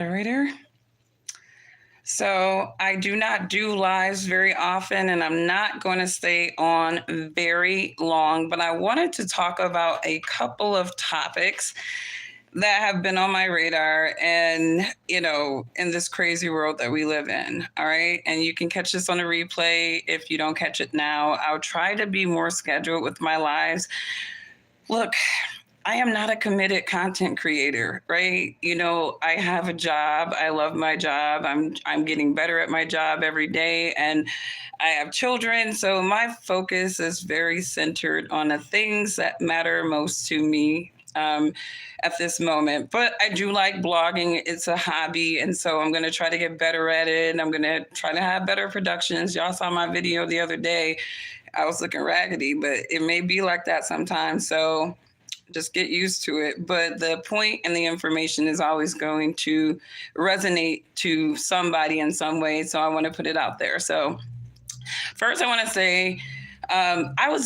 Moderator. So I do not do lives very often, and I'm not going to stay on very long, but I wanted to talk about a couple of topics that have been on my radar and, in this crazy world that we live in. All right. And you can catch this on a replay if you don't catch it now. I'll try to be more scheduled with my lives. Look, I am not a committed content creator, right? I have a job. I love my job. I'm getting better at my job every day, and I have children, so my focus is very centered on the things that matter most to me at this moment. But I do like blogging. It's a hobby, and so I'm going to try to get better at it. And I'm going to try to have better productions. Y'all saw my video the other day. I was looking raggedy, but it may be like that sometimes. So just get used to it. But the point and the information is always going to resonate to somebody in some way. So I want to put it out there. So first I want to say, I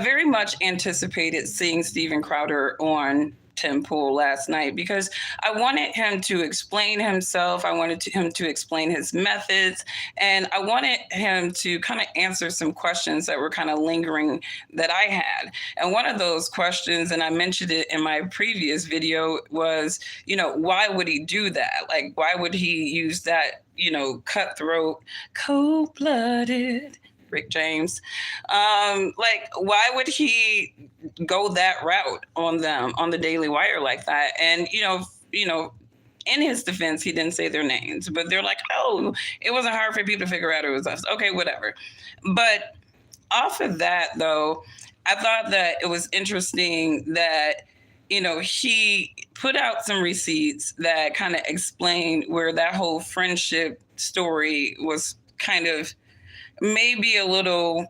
very much anticipated seeing Steven Crowder on Tim Pool last night because I wanted him to explain himself. I wanted him to explain his methods, and I wanted him to kind of answer some questions that were kind of lingering that I had. And one of those questions, and I mentioned it in my previous video, was, why would he do that? Like, why would he use that, cutthroat, cold-blooded Rick James? Why would he go that route on them on the Daily Wire like that? And in his defense, he didn't say their names, but they're like, oh, it wasn't hard for people to figure out it was us. Okay, whatever. But off of that, though, I thought that it was interesting that he put out some receipts that kind of explained where that whole friendship story was kind of maybe a little,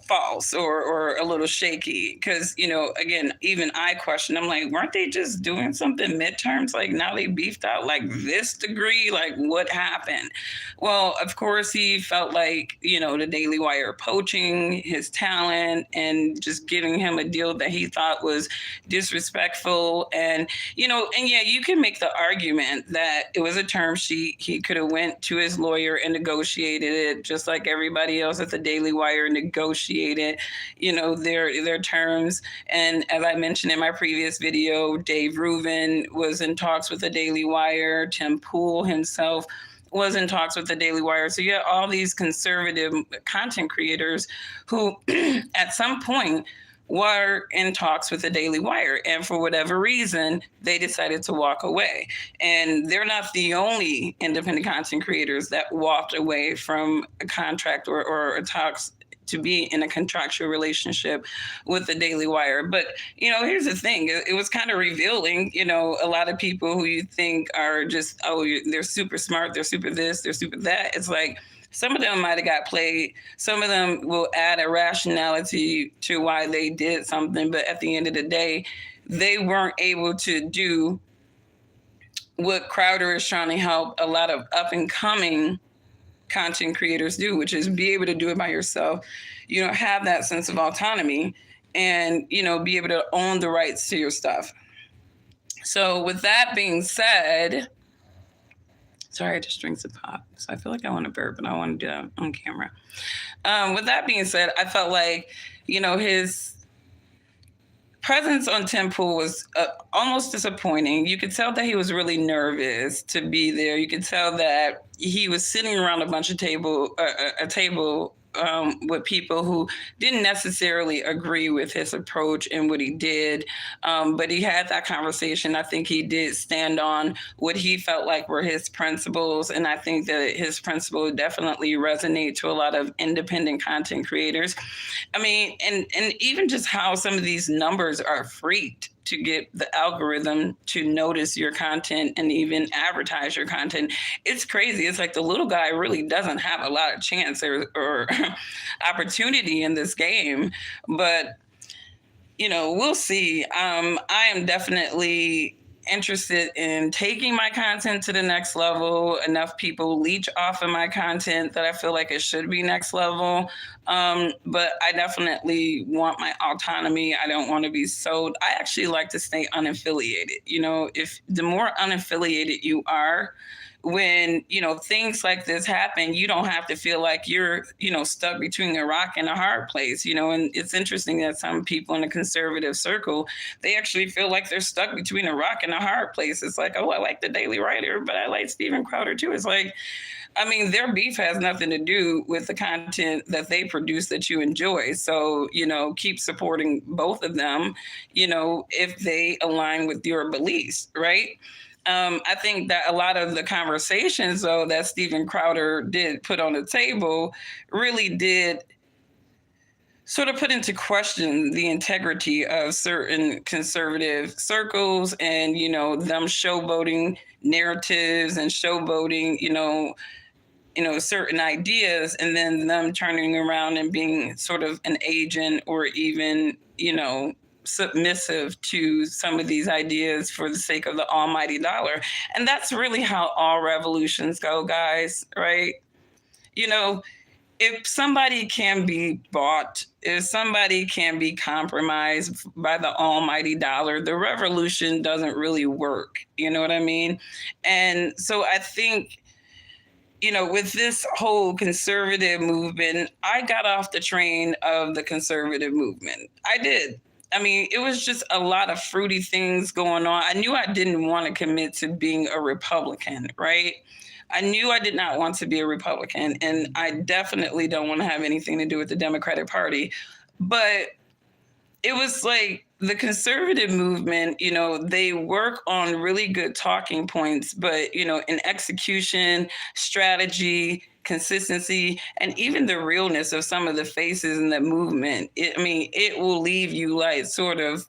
false or a little shaky. Because, again, even I question, I'm like, weren't they just doing something midterms? Like now they beefed out like this degree? Like what happened? Well, of course, he felt like, the Daily Wire poaching his talent and just giving him a deal that he thought was disrespectful. And, yeah, you can make the argument that it was a term sheet. He could have went to his lawyer and negotiated it just like everybody else at the Daily Wire negotiated, their terms. And as I mentioned in my previous video, Dave Rubin was in talks with the Daily Wire. Tim Pool himself was in talks with the Daily Wire. So you have all these conservative content creators who at some point were in talks with the Daily Wire. And for whatever reason, they decided to walk away. And they're not the only independent content creators that walked away from a contract or talks to be in a contractual relationship with the Daily Wire. But, here's the thing. It was kind of revealing, a lot of people who you think are just, they're super smart, they're super this, they're super that. It's like, some of them might have got played. Some of them will add a rationality to why they did something. But at the end of the day, they weren't able to do what Crowder is trying to help a lot of up and coming content creators do, which is be able to do it by yourself, have that sense of autonomy and, be able to own the rights to your stuff. So with that being said, sorry, I just drank some pop. So I feel like I want to burp, but I want to do that on camera. With that being said, I felt like, his presence on Tim Pool was almost disappointing. You could tell that he was really nervous to be there. You could tell that he was sitting around a table with people who didn't necessarily agree with his approach and what he did. But he had that conversation. I think he did stand on what he felt like were his principles. And I think that his principles definitely resonate to a lot of independent content creators. I mean, and even just how some of these numbers are freaked to get the algorithm to notice your content and even advertise your content. It's crazy. It's like the little guy really doesn't have a lot of chance or opportunity in this game. But, we'll see. I am definitely, interested in taking my content to the next level. Enough people leech off of my content that I feel like it should be next level. But I definitely want my autonomy. I don't want to be sold. I actually like to stay unaffiliated. If the more unaffiliated you are, when things like this happen, you don't have to feel like you're stuck between a rock and a hard place. And it's interesting that some people in a conservative circle, they actually feel like they're stuck between a rock and a hard place. It's like, oh, I like the Daily Writer, but I like Steven Crowder too. It's like, their beef has nothing to do with the content that they produce that you enjoy. So, keep supporting both of them, if they align with your beliefs, right? I think that a lot of the conversations, though, that Steven Crowder did put on the table really did sort of put into question the integrity of certain conservative circles and, them showboating narratives and showboating, certain ideas, and then them turning around and being sort of an agent or even, submissive to some of these ideas for the sake of the almighty dollar. And that's really how all revolutions go, guys, right? If somebody can be bought, if somebody can be compromised by the almighty dollar, the revolution doesn't really work. You know what I mean? And so I think, with this whole conservative movement, I got off the train of the conservative movement. I did. It was just a lot of fruity things going on. I knew I didn't want to commit to being a Republican, right? I knew I did not want to be a Republican, and I definitely don't want to have anything to do with the Democratic Party. But it was like the conservative movement, they work on really good talking points, but, in execution, strategy, consistency, and even the realness of some of the faces in the movement, it will leave you like sort of,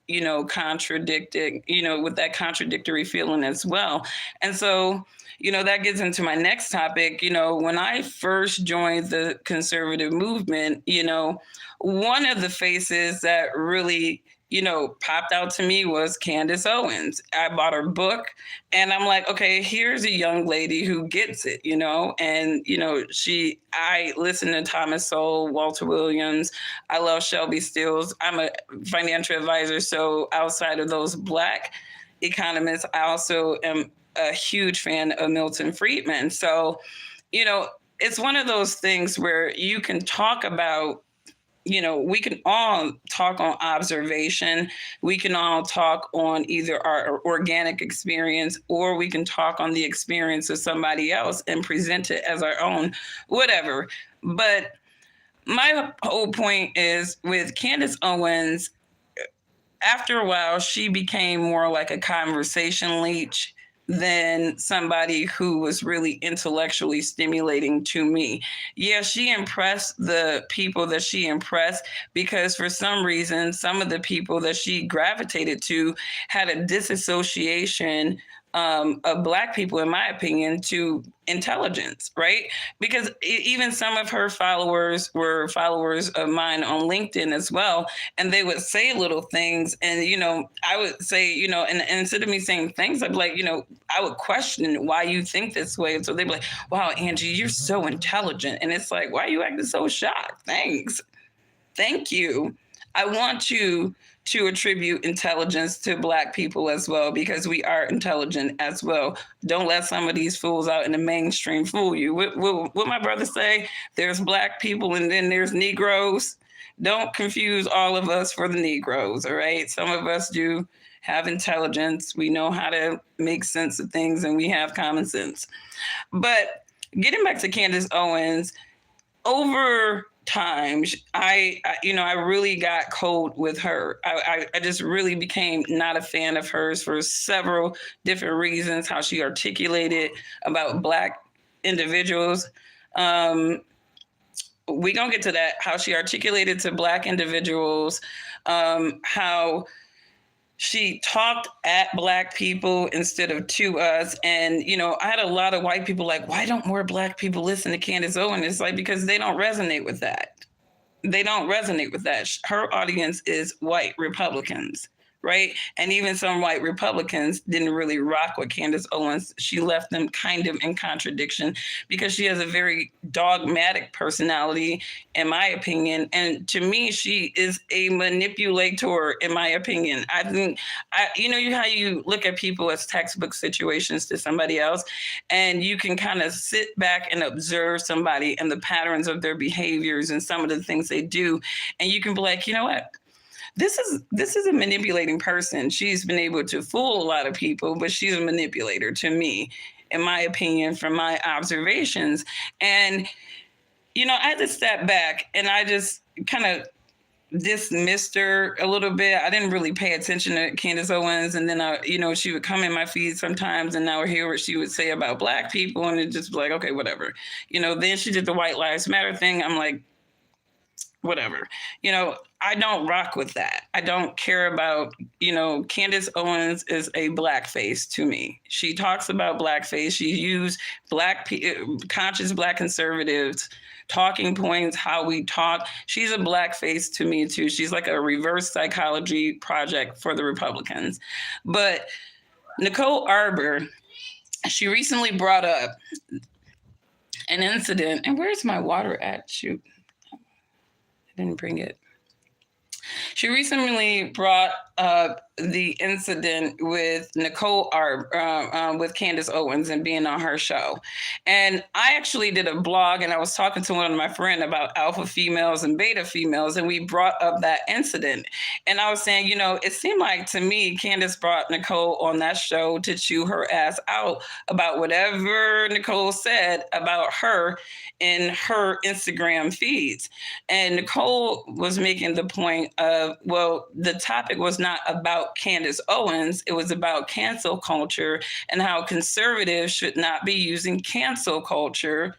contradicting, with that contradictory feeling as well. And so, that gets into my next topic. When I first joined the conservative movement, one of the faces that really, popped out to me was Candace Owens. I bought her book and I'm like, okay, here's a young lady who gets it, and, I listen to Thomas Sowell, Walter Williams. I love Shelby Stills. I'm a financial advisor. So outside of those Black economists, I also am a huge fan of Milton Friedman. So, it's one of those things where you can talk about, we can all talk on observation. We can all talk on either our organic experience, or we can talk on the experience of somebody else and present it as our own, whatever. But my whole point is with Candace Owens, after a while, she became more like a conversation leech than somebody who was really intellectually stimulating to me. Yeah, she impressed the people that she impressed because for some reason, some of the people that she gravitated to had a disassociation of Black people, in my opinion, to intelligence, right? Because even some of her followers were followers of mine on LinkedIn as well. And they would say little things. And, I would say, and instead of me saying things, I'd be like, I would question why you think this way. And so they'd be like, wow, Angie, you're so intelligent. And it's like, why are you acting so shocked? Thanks. Thank you. I want you to attribute intelligence to Black people as well, because we are intelligent as well. Don't let some of these fools out in the mainstream fool you. What my brother say? There's Black people and then there's Negroes. Don't confuse all of us for the Negroes, all right? Some of us do have intelligence. We know how to make sense of things and we have common sense. But getting back to Candace Owens, over time, I really got cold with her. I just really became not a fan of hers for several different reasons. How she articulated about Black individuals. We gonna get to that. How she articulated to Black individuals. How she talked at Black people instead of to us. And, I had a lot of white people like, why don't more Black people listen to Candace Owens? It's like, because they don't resonate with that. They don't resonate with that. Her audience is white Republicans, right? And even some white Republicans didn't really rock with Candace Owens. She left them kind of in contradiction because she has a very dogmatic personality, in my opinion. And to me, she is a manipulator, in my opinion. I think, you know how you look at people as textbook situations to somebody else, and you can kind of sit back and observe somebody and the patterns of their behaviors and some of the things they do. And you can be like, you know what? This is a manipulating person. She's been able to fool a lot of people, but she's a manipulator to me, in my opinion, from my observations. And, you know, I had to step back and I just kind of dismissed her a little bit. I didn't really pay attention to Candace Owens. And then, you know, she would come in my feed sometimes and I would hear what she would say about Black people and it just be like, okay, whatever. You know, then she did the White Lives Matter thing. I'm like, whatever. You know, I don't rock with that. I don't care about, you know, Candace Owens is a blackface to me. She talks about blackface. She used conscious Black conservatives talking points, how we talk. She's a blackface to me too. She's like a reverse psychology project for the Republicans. But Nicole Arbour, she recently brought up an incident. And where's my water at? Shoot. Didn't bring it. She recently brought up the incident with Nicole Arbour, with Candace Owens and being on her show. And I actually did a blog and I was talking to one of my friends about alpha females and beta females, and we brought up that incident. And I was saying, you know, it seemed like to me, Candace brought Nicole on that show to chew her ass out about whatever Nicole said about her in her Instagram feeds. And Nicole was making the point of, well, the topic was not about Candace Owens. It was about cancel culture and how conservatives should not be using cancel culture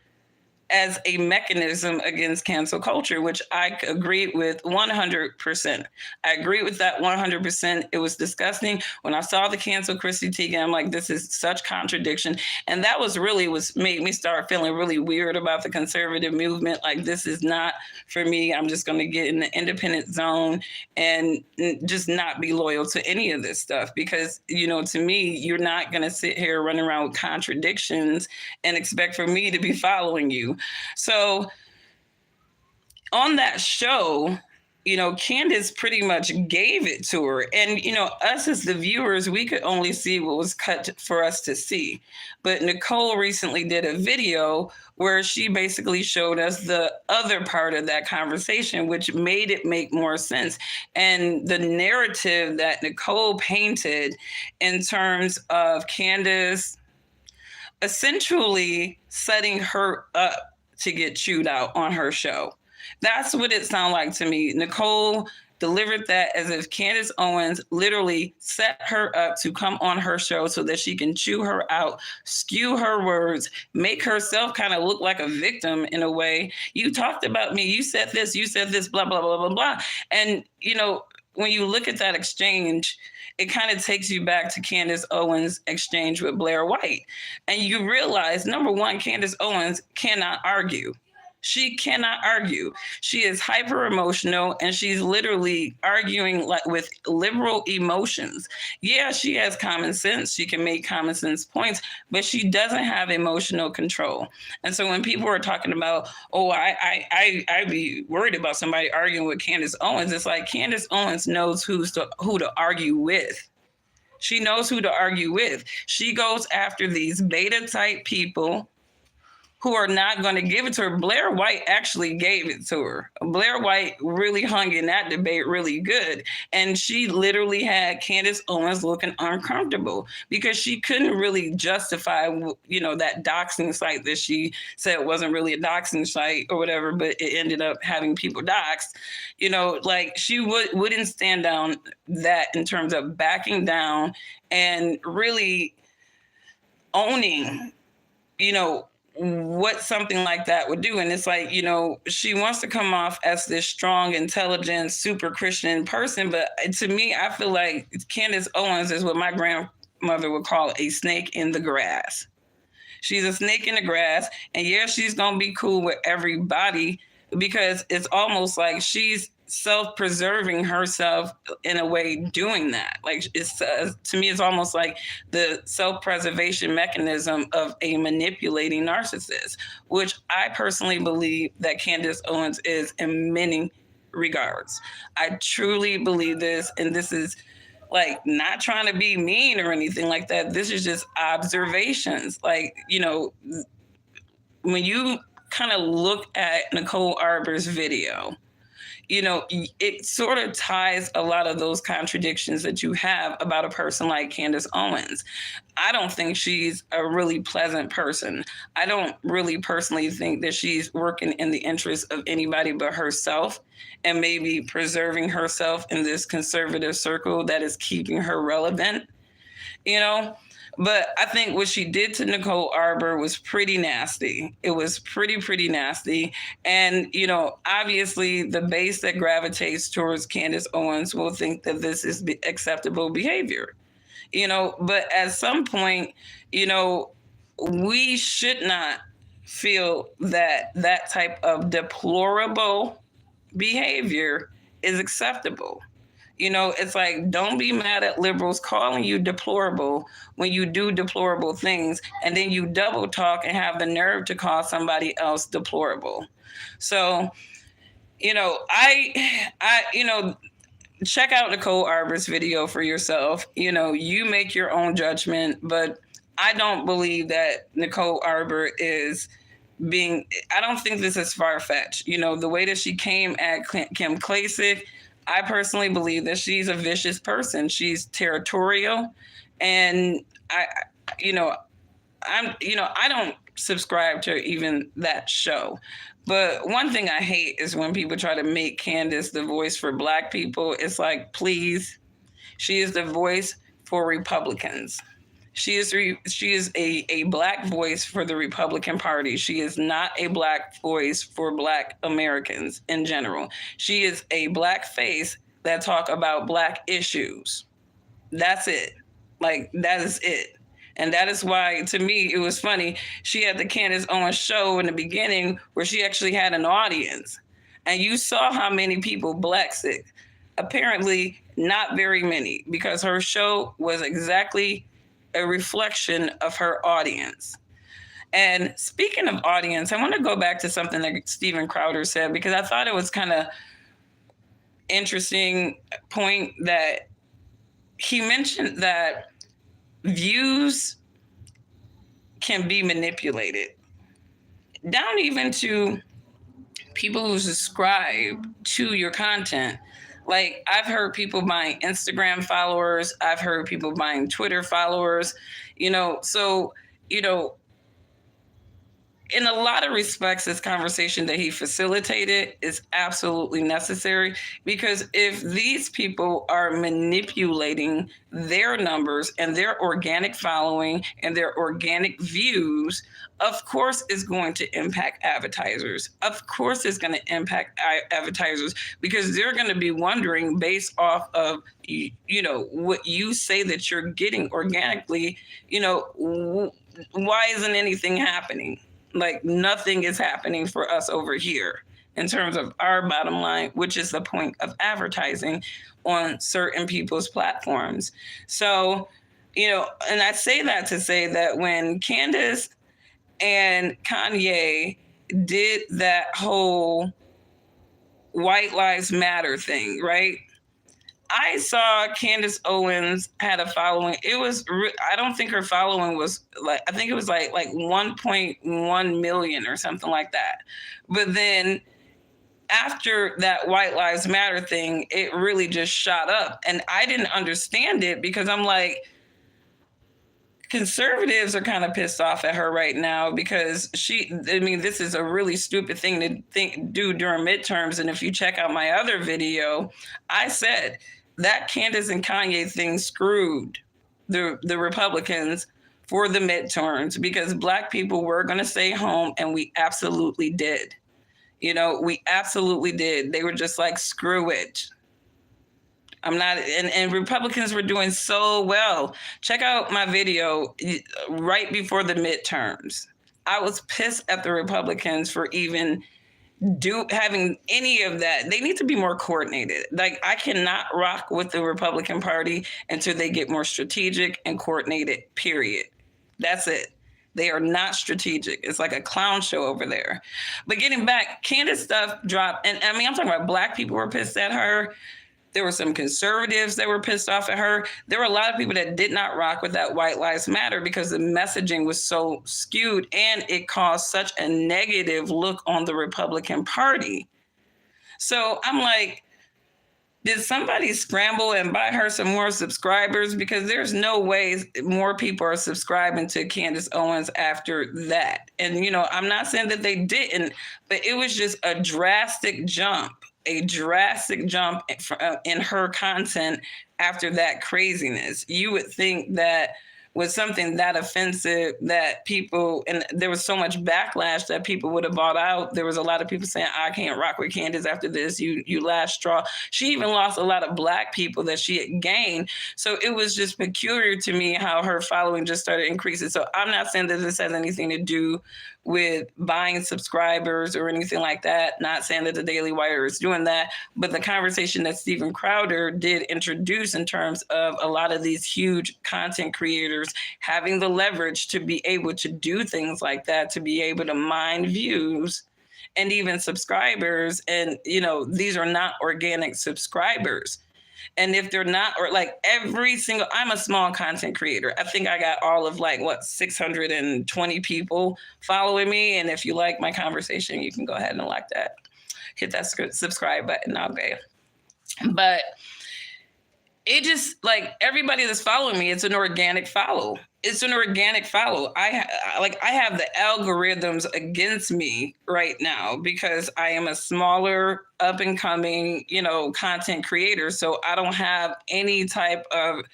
as a mechanism against cancel culture, which I agreed with 100%. I agree with that 100%. It was disgusting. When I saw the cancel Chrissy Teigen, I'm like, this is such contradiction. And that was really made me start feeling really weird about the conservative movement. Like, this is not for me. I'm just going to get in the independent zone and just not be loyal to any of this stuff. Because, you know, to me, you're not going to sit here running around with contradictions and expect for me to be following you. So on that show, you know, Candace pretty much gave it to her. And, you know, us as the viewers, we could only see what was cut for us to see. But Nicole recently did a video where she basically showed us the other part of that conversation, which made it make more sense. And the narrative that Nicole painted in terms of Candace essentially setting her up to get chewed out on her show. That's what it sounded like to me. Nicole delivered that as if Candace Owens literally set her up to come on her show so that she can chew her out, skew her words, make herself kind of look like a victim in a way. You talked about me, you said this, blah, blah, blah, blah, blah. And, you know, when you look at that exchange, it kind of takes you back to Candace Owens' exchange with Blair White. And you realize, number one, Candace Owens cannot argue. She cannot argue. She is hyper emotional and she's literally arguing like with liberal emotions. Yeah, she has common sense. She can make common sense points, but she doesn't have emotional control. And so when people are talking about, oh, I'd be worried about somebody arguing with Candace Owens, it's like Candace Owens knows who to argue with. She knows who to argue with. She goes after these beta type people who are not going to give it to her. Blair White actually gave it to her. Blair White really hung in that debate really good. And she literally had Candace Owens looking uncomfortable because she couldn't really justify, you know, that doxing site that she said wasn't really a doxing site or whatever, but it ended up having people doxed. You know, like she wouldn't stand down that in terms of backing down and really owning, you know, what something like that would do. And it's like, you know, she wants to come off as this strong, intelligent, super Christian person. But to me, I feel like Candace Owens is what my grandmother would call a snake in the grass. She's a snake in the grass. And yeah, she's going to be cool with everybody because it's almost like she's self-preserving herself in a way doing that. Like it's to me, it's almost like the self-preservation mechanism of a manipulating narcissist, which I personally believe that Candace Owens is in many regards. I truly believe this, and this is like not trying to be mean or anything like that. This is just observations. Like, when you kind of look at Nicole Arbour's video, it sort of ties a lot of those contradictions that you have about a person like Candace Owens. I don't think she's a really pleasant person. I don't really personally think that she's working in the interest of anybody but herself, and maybe preserving herself in this conservative circle that is keeping her relevant, you know? But I think what she did to Nicole Arbour was pretty nasty. It was pretty nasty. And, obviously the base that gravitates towards Candace Owens will think that this is acceptable behavior, but at some point, we should not feel that that type of deplorable behavior is acceptable. It's like, don't be mad at liberals calling you deplorable when you do deplorable things, and then you double talk and have the nerve to call somebody else deplorable. So, check out Nicole Arbour's video for yourself. You make your own judgment, but I don't believe that Nicole Arbour is I don't think this is far-fetched. The way that she came at Kim Klacik, I personally believe that she's a vicious person. She's territorial, and I don't subscribe to even that show. But one thing I hate is when people try to make Candace the voice for Black people. It's like, please, she is the voice for Republicans. She is a Black voice for the Republican Party. She is not a Black voice for Black Americans in general. She is a Black face that talk about Black issues. That's it. Like, that is it. And that is why, to me, it was funny. She had the Candace Owens show in the beginning where she actually had an audience. And you saw how many people blessed it. Apparently, not very many, because her show was exactly a reflection of her audience. And speaking of audience, I want to go back to something that Steven Crowder said, because I thought it was kind of interesting point that he mentioned that views can be manipulated, down even to people who subscribe to your content. Like, I've heard people buying Instagram followers. I've heard people buying Twitter followers, so, in a lot of respects, this conversation that he facilitated is absolutely necessary, because if these people are manipulating their numbers and their organic following and their organic views, of course it's going to impact advertisers. Of course it's going to impact advertisers, because they're going to be wondering, based off of, what you say that you're getting organically, why isn't anything happening? Like, nothing is happening for us over here in terms of our bottom line, which is the point of advertising on certain people's platforms. So, and I say that to say that when Candace and Kanye did that whole White Lives Matter thing, right? I saw Candace Owens had a following. It was, I don't think her following was like, I think it was like 1.1 million or something like that. But then after that White Lives Matter thing, it really just shot up. And I didn't understand it, because I'm like, conservatives are kind of pissed off at her right now, because this is a really stupid thing to do during midterms. And if you check out my other video, I said that Candace and Kanye thing screwed the Republicans for the midterms, because Black people were going to stay home, and we absolutely did. We absolutely did. They were just like, screw it. I'm not, and Republicans were doing so well. Check out my video right before the midterms. I was pissed at the Republicans for even having any of that. They need to be more coordinated. Like, I cannot rock with the Republican Party until they get more strategic and coordinated, period. That's it. They are not strategic. It's like a clown show over there. But getting back, Candace stuff dropped. And I mean, I'm talking about Black people were pissed at her. There were some conservatives that were pissed off at her. There were a lot of people that did not rock with that White Lives Matter because the messaging was so skewed and it caused such a negative look on the Republican Party. So I'm like, did somebody scramble and buy her some more subscribers? Because there's no way more people are subscribing to Candace Owens after that. And, you know, I'm not saying that they didn't, but it was just a drastic jump in her content after that craziness. You would think that with something that offensive that people, and there was so much backlash that people would have bought out. There was a lot of people saying, I can't rock with Candace after this, you last straw. She even lost a lot of Black people that she had gained. So it was just peculiar to me how her following just started increasing. So I'm not saying that this has anything to do with buying subscribers or anything like that. Not saying that the Daily Wire is doing that, but the conversation that Steven Crowder did introduce in terms of a lot of these huge content creators having the leverage to be able to do things like that, to be able to mine views and even subscribers. And, you know, these are not organic subscribers. And if they're not, or like I'm a small content creator. I think I got all of 620 people following me. And if you like my conversation, you can go ahead and like that, hit that subscribe button. Okay. But it just everybody that's following me, it's an organic follow. I have the algorithms against me right now because I am a smaller up and coming, content creator. So I don't have any type of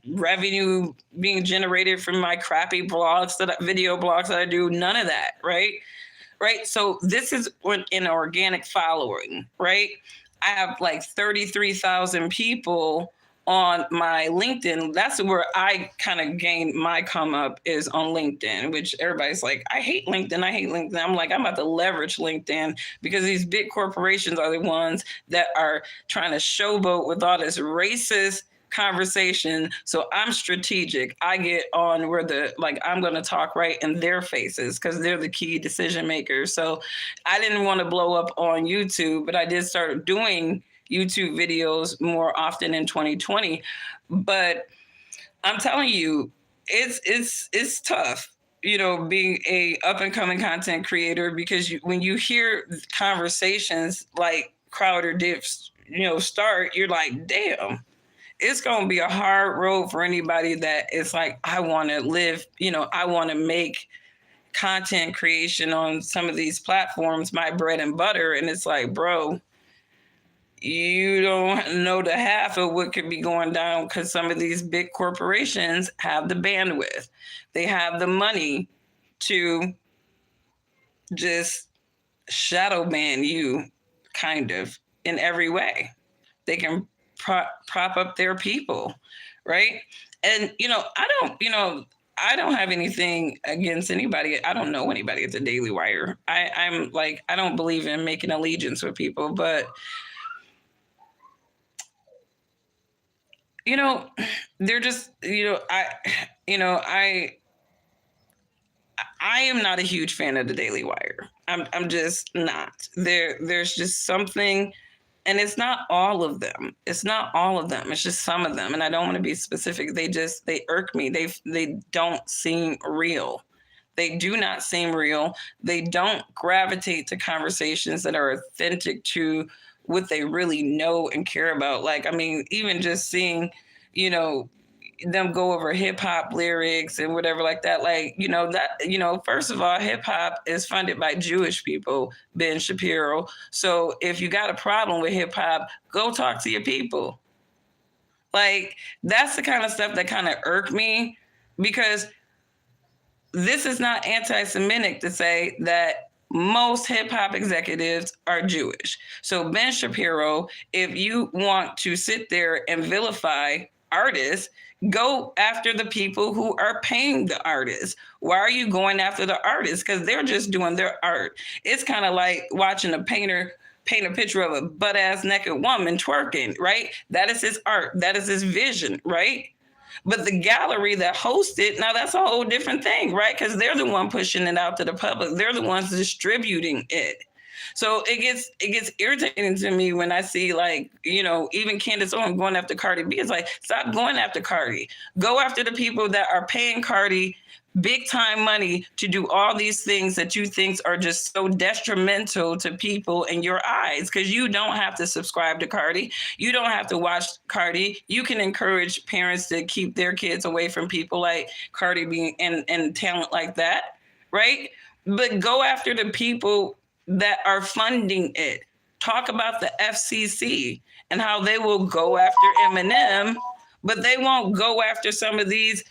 revenue being generated from my crappy video blogs that I do. None of that. Right. So this is an organic following, right? I have 33,000 people on my LinkedIn. That's where I kind of gained my come up, is on LinkedIn, which everybody's like, I hate LinkedIn. I'm like, I'm about to leverage LinkedIn because these big corporations are the ones that are trying to showboat with all this racist conversation. So I'm strategic. I get on where I'm going to talk right in their faces because they're the key decision makers. So I didn't want to blow up on YouTube, but I did start doing YouTube videos more often in 2020. But I'm telling you, it's tough, being a up and coming content creator, because when you hear conversations like Crowder did, start, you're like, damn, it's going to be a hard road for anybody that is like, I want to live, I want to make content creation on some of these platforms my bread and butter. And it's like, bro, you don't know the half of what could be going down, because some of these big corporations have the bandwidth. They have the money to just shadow ban you, kind of, in every way. They can prop up their people, right? And, I don't have anything against anybody. I don't know anybody at the Daily Wire. I don't believe in making allegiance with people, but they're just, I am not a huge fan of the Daily Wire. I'm just not. There's just something, and it's not all of them. It's just some of them. And I don't want to be specific. They irk me. They don't seem real. They do not seem real. They don't gravitate to conversations that are authentic to what they really know and care about. Even just seeing, them go over hip hop lyrics and whatever like that. First of all, hip hop is funded by Jewish people, Ben Shapiro. So if you got a problem with hip hop, go talk to your people. That's the kind of stuff that kind of irked me, because this is not anti-Semitic to say that most hip hop executives are Jewish. So Ben Shapiro, if you want to sit there and vilify artists, go after the people who are paying the artists. Why are you going after the artists? Because they're just doing their art. It's kind of like watching a painter paint a picture of a butt-ass naked woman twerking, right? That is his art. That is his vision, right? But the gallery that hosts it, now that's a whole different thing, right? Because they're the one pushing it out to the public. They're the ones distributing it. So it gets irritating to me when I see, like, even Candace Owens going after Cardi B. It's like, stop going after Cardi. Go after the people that are paying Cardi big time money to do all these things that you think are just so detrimental to people in your eyes, because you don't have to subscribe to Cardi. You don't have to watch Cardi. You can encourage parents to keep their kids away from people like Cardi B and talent like that, right? But go after the people that are funding it. Talk about the FCC and how they will go after Eminem, but they won't go after some of these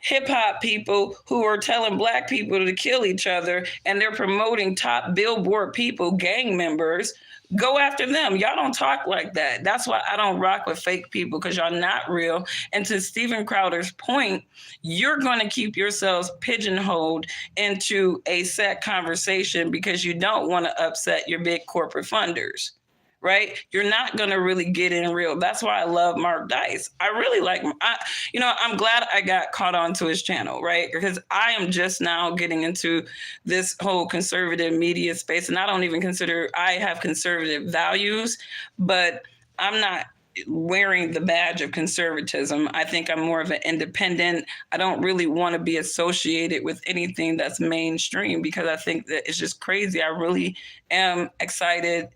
hip hop people who are telling Black people to kill each other, and they're promoting top Billboard people, gang members. Go after them. Y'all don't talk like that. That's why I don't rock with fake people, because y'all not real. And to Steven Crowder's point, you're going to keep yourselves pigeonholed into a set conversation because you don't want to upset your big corporate funders. Right? You're not going to really get in real. That's why I love Mark Dice. I really like him. I'm glad I got caught on to his channel, right? Because I am just now getting into this whole conservative media space. And I don't even consider I have conservative values, but I'm not wearing the badge of conservatism. I think I'm more of an independent. I don't really want to be associated with anything that's mainstream, because I think that it's just crazy. I really am excited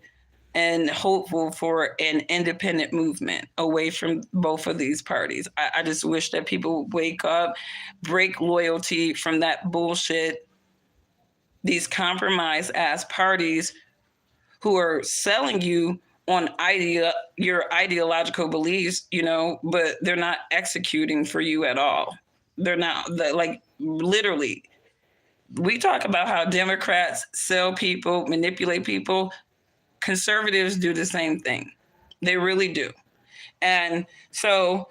and hopeful for an independent movement away from both of these parties. I just wish that people would wake up, break loyalty from that bullshit, these compromise ass parties who are selling you on your ideological beliefs, but they're not executing for you at all. They're not, like, literally. We talk about how Democrats sell people, manipulate people. Conservatives do the same thing. They really do. And so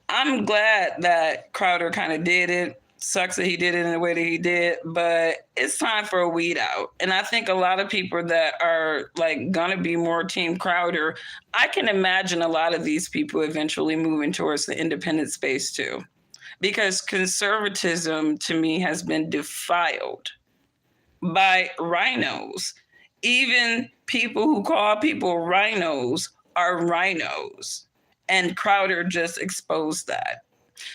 I'm glad that Crowder kind of did it. Sucks that he did it in the way that he did, but it's time for a weed out. And I think a lot of people that are like gonna be more Team Crowder, I can imagine a lot of these people eventually moving towards the independent space too. Because conservatism to me has been defiled by rhinos. Even people who call people rhinos are rhinos. And Crowder just exposed that.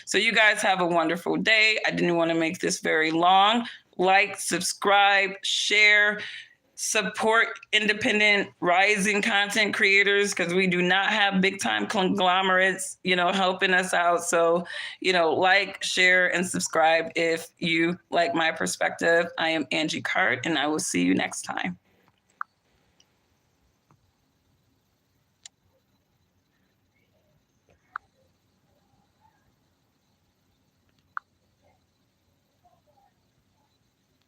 So you guys have a wonderful day. I didn't want to make this very long. Like, subscribe, share, support independent rising content creators, because we do not have big time conglomerates, helping us out. So, like, share, and subscribe if you like my perspective. I am Angie Cart, and I will see you next time.